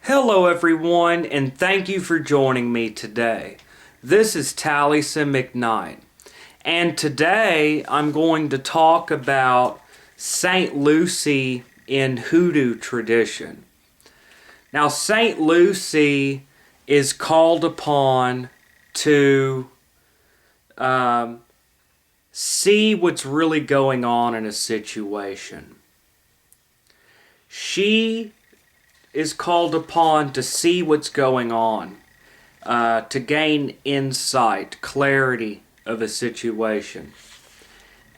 Hello everyone, and thank you for joining me today. This is Taliesin McKnight, and today I'm going to talk about Saint Lucy in Hoodoo tradition. Now, Saint Lucy is called upon to see what's really going on in a situation. She is called upon to see what's going on, to gain insight, clarity of a situation.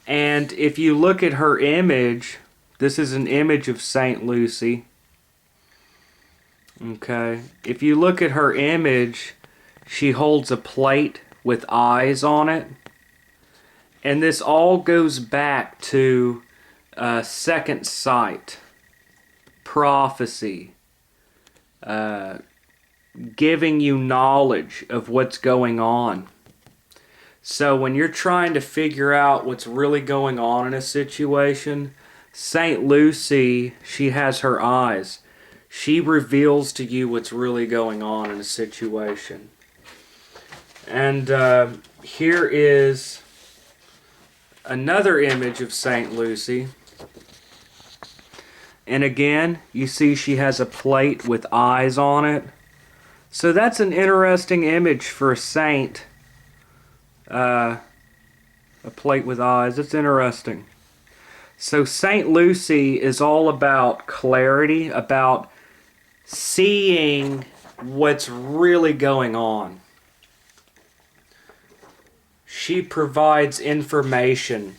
And if you look at her image, this is an image of Saint Lucy. Okay, if you look at her image, she holds a plate with eyes on it. And this all goes back to second sight, prophecy, giving you knowledge of what's going on. So when you're trying to figure out what's really going on in a situation, Saint Lucy, she has her eyes. She reveals to you what's really going on in a situation. And here is another image of Saint Lucy. And again, you see she has a plate with eyes on it. So that's an interesting image for a saint. A plate with eyes. It's interesting. So Saint Lucy is all about clarity, about seeing what's really going on. She provides information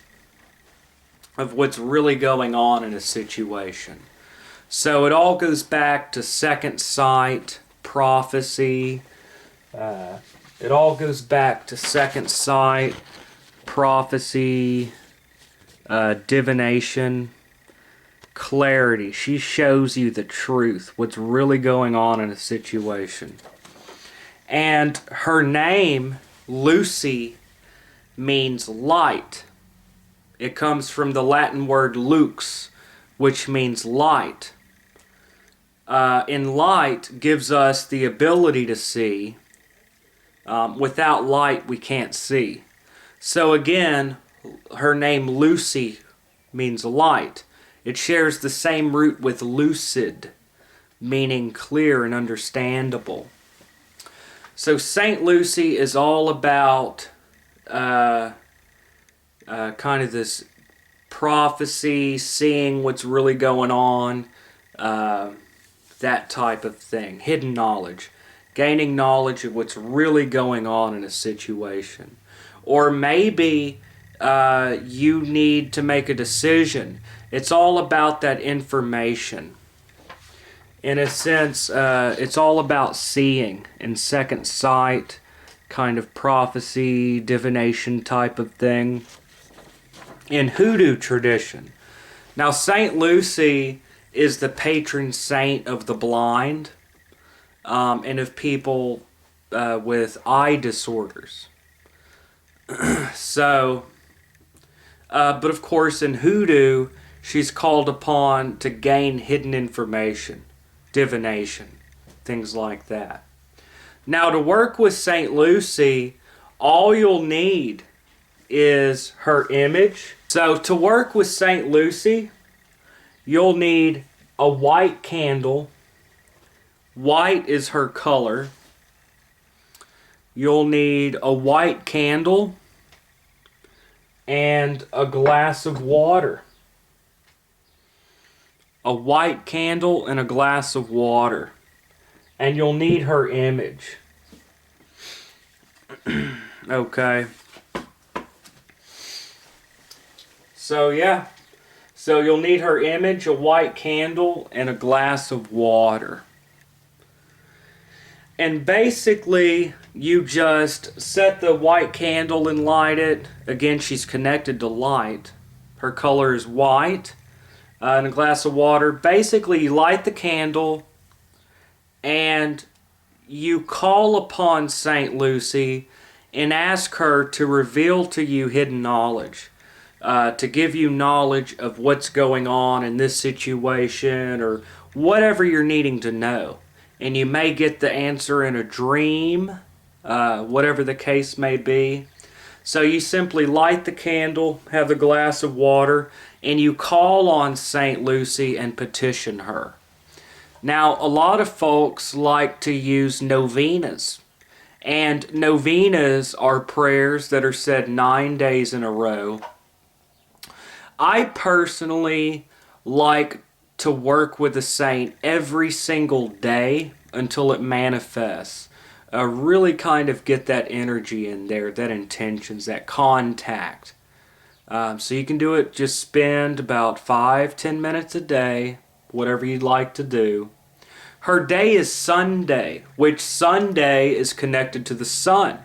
of what's really going on in a situation. So it all goes back to second sight, prophecy. It all goes back to second sight, prophecy, divination, clarity. She shows you the truth, what's really going on in a situation. And her name, Lucy, means light. It comes from the Latin word lux, which means light. And light gives us the ability to see. Without light, we can't see. So again, her name Lucy means light. It shares the same root with lucid, meaning clear and understandable. So Saint Lucy is all about kind of this prophecy, seeing what's really going on, that type of thing. Hidden knowledge. Gaining knowledge of what's really going on in a situation. Or maybe you need to make a decision. It's all about that information. In a sense, it's all about seeing and second sight, kind of prophecy, divination type of thing. In Hoodoo tradition. Now, Saint Lucy is the patron saint of the blind and of people with eye disorders. So, but of course in Hoodoo, she's called upon to gain hidden information, divination, things like that. Now, to work with Saint Lucy, all you'll need is her image. So to work with Saint Lucy, you'll need a white candle. White is her color. You'll need a white candle and a glass of water. A white candle and a glass of water. And you'll need her image. Okay. So yeah, so you'll need her image, a white candle, and a glass of water. And basically, you just set the white candle and light it. Again, she's connected to light. Her color is white. And a glass of water. Basically, you light the candle and you call upon Saint Lucy and ask her to reveal to you hidden knowledge. To give you knowledge of what's going on in this situation or whatever you're needing to know. and you may get the answer in a dream, whatever the case may be. So you simply light the candle, have a glass of water, and you call on St. Lucy and petition her. Now, a lot of folks like to use novenas. And novenas are prayers that are said 9 days in a row. I personally like to work with a saint every single day until it manifests. Really kind of get that energy in there, that intentions, that contact. So you can do it, just spend about 5-10 minutes a day, whatever you'd like to do. Her day is Sunday, which Sunday is connected to the sun.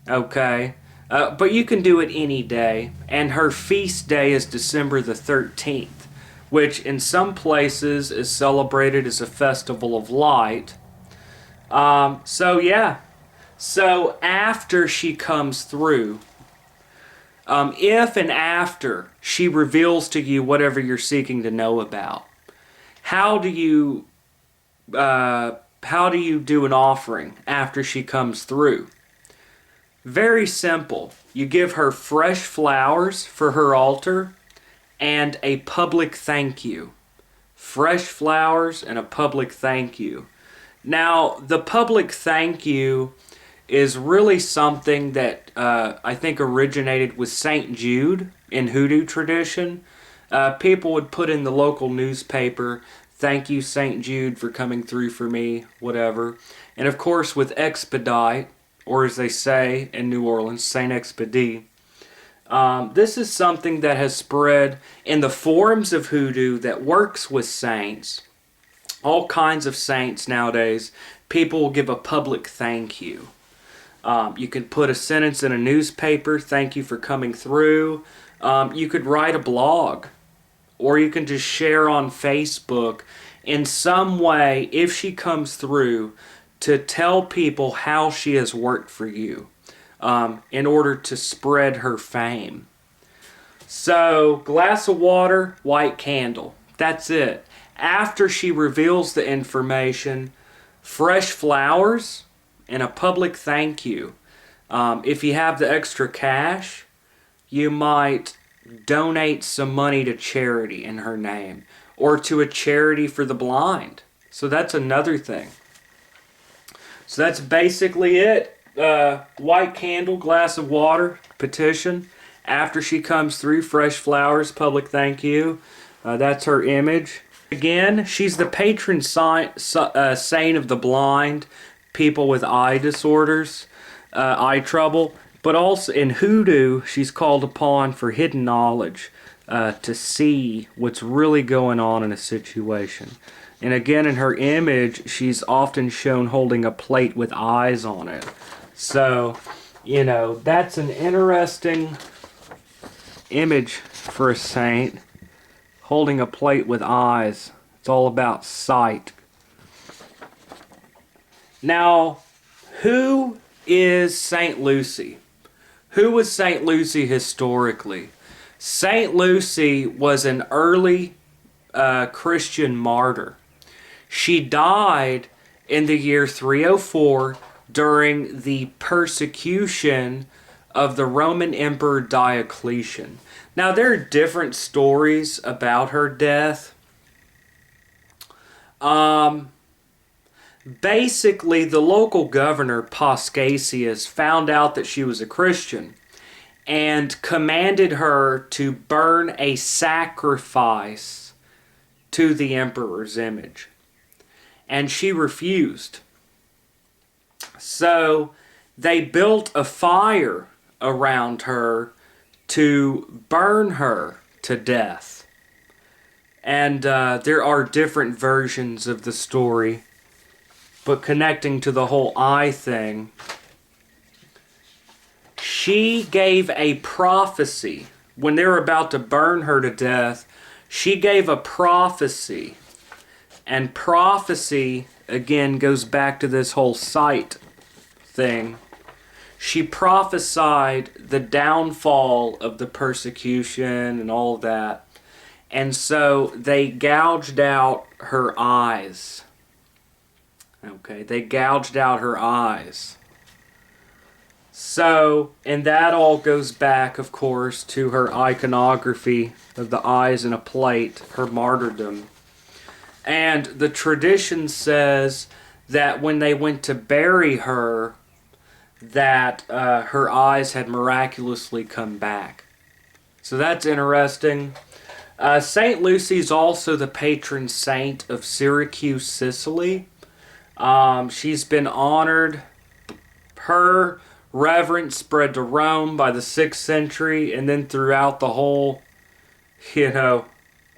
Okay? But you can do it any day. And her feast day is December the 13th, which in some places is celebrated as a festival of light. So yeah. So after she comes through, if and after she reveals to you whatever you're seeking to know about, how do you do an offering after she comes through? Very simple. You give her fresh flowers for her altar and a public thank you. Fresh flowers and a public thank you. Now, the public thank you is really something that I think originated with St. Jude in Hoodoo tradition. People would put in the local newspaper, "Thank you, St. Jude, for coming through for me," whatever. And of course, with expedite, or as they say in New Orleans, Saint Expedite, this is something that has spread in the forms of Hoodoo that works with saints. All kinds of saints nowadays, people will give a public thank you. You can put a sentence in a newspaper, "Thank you for coming through." You could write a blog, or you can just share on Facebook in some way, if she comes through, to tell people how she has worked for you in order to spread her fame. So, glass of water, white candle. That's it. After she reveals the information, fresh flowers and a public thank you. If you have the extra cash, you might donate some money to charity in her name, or to a charity for the blind. So that's another thing. So that's basically it. White candle, glass of water, petition. After she comes through, fresh flowers, public thank you. That's her image. Again, she's the patron saint of the blind, people with eye disorders, eye trouble. But also in Hoodoo, she's called upon for hidden knowledge, to see what's really going on in a situation. And again, in her image, she's often shown holding a plate with eyes on it. So, that's an interesting image for a saint, holding a plate with eyes. It's all about sight. Now, who is St. Lucy? Who was St. Lucy historically? St. Lucy was an early Christian martyr. She died in the year 304 during the persecution of the Roman Emperor Diocletian. Now, there are different stories about her death. Basically, the local governor, Pauscasius, found out that she was a Christian and commanded her to burn a sacrifice to the emperor's image. And she refused. So they built a fire around her to burn her to death. And there are different versions of the story. But connecting to the whole eye thing, she gave a prophecy. When they were about to burn her to death, she gave a prophecy. And prophecy, again, goes back to this whole sight thing. She prophesied the downfall of the persecution and all of that. And so they gouged out her eyes. Okay, they gouged out her eyes. So, and that all goes back, of course, to her iconography of the eyes in a plate, her martyrdom. And the tradition says that when they went to bury her, that her eyes had miraculously come back. So that's interesting. St. Lucy's also the patron saint of Syracuse, Sicily. She's been honored. Her reverence spread to Rome by the 6th century and then throughout the whole,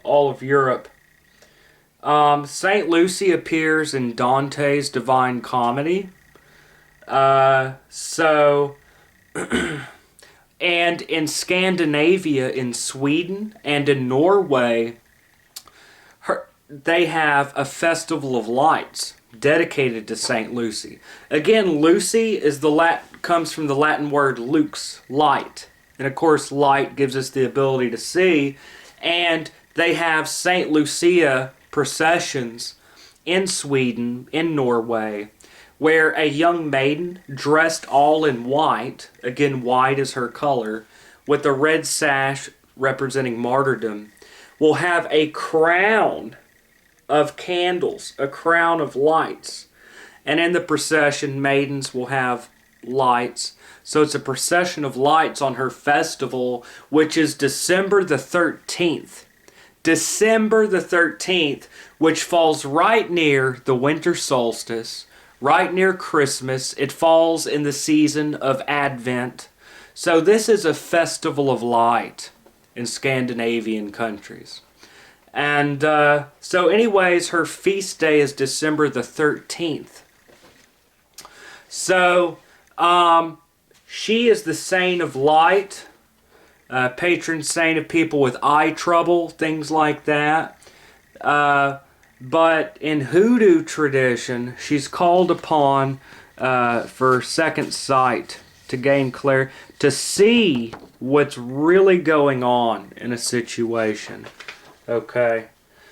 all of Europe. St. Lucy appears in Dante's Divine Comedy. And in Scandinavia, in Sweden, and in Norway, they have a festival of lights dedicated to St. Lucy. Again, Lucy is comes from the Latin word lux, light. And of course, light gives us the ability to see. And they have St. Lucia processions in Sweden, in Norway, where a young maiden dressed all in white, again white is her color, with a red sash representing martyrdom, will have a crown of candles, a crown of lights. And in the procession, maidens will have lights. So it's a procession of lights on her festival, which is December the 13th. December the 13th, which falls right near the winter solstice, right near Christmas. It falls in the season of Advent. So this is a festival of light in Scandinavian countries. And so anyways, her feast day is December the 13th. So she is the saint of light, patron saint of people with eye trouble, things like that. But in Hoodoo tradition, she's called upon for second sight, to gain clarity, to see what's really going on in a situation. Okay,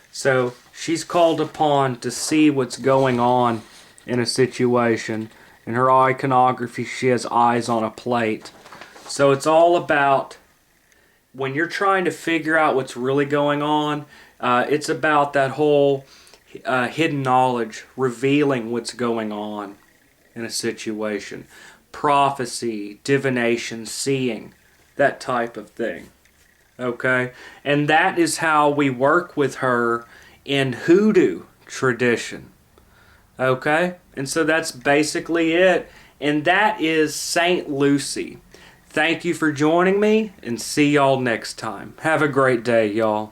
so she's called upon to see what's going on in a situation. In her iconography, she has eyes on a plate. So it's all about, when you're trying to figure out what's really going on, it's about that whole hidden knowledge, revealing what's going on in a situation. Prophecy, divination, seeing, that type of thing. Okay? And that is how we work with her in Hoodoo tradition. Okay? And so that's basically it. And that is St. Lucy. Thank you for joining me, and see y'all next time. Have a great day, y'all.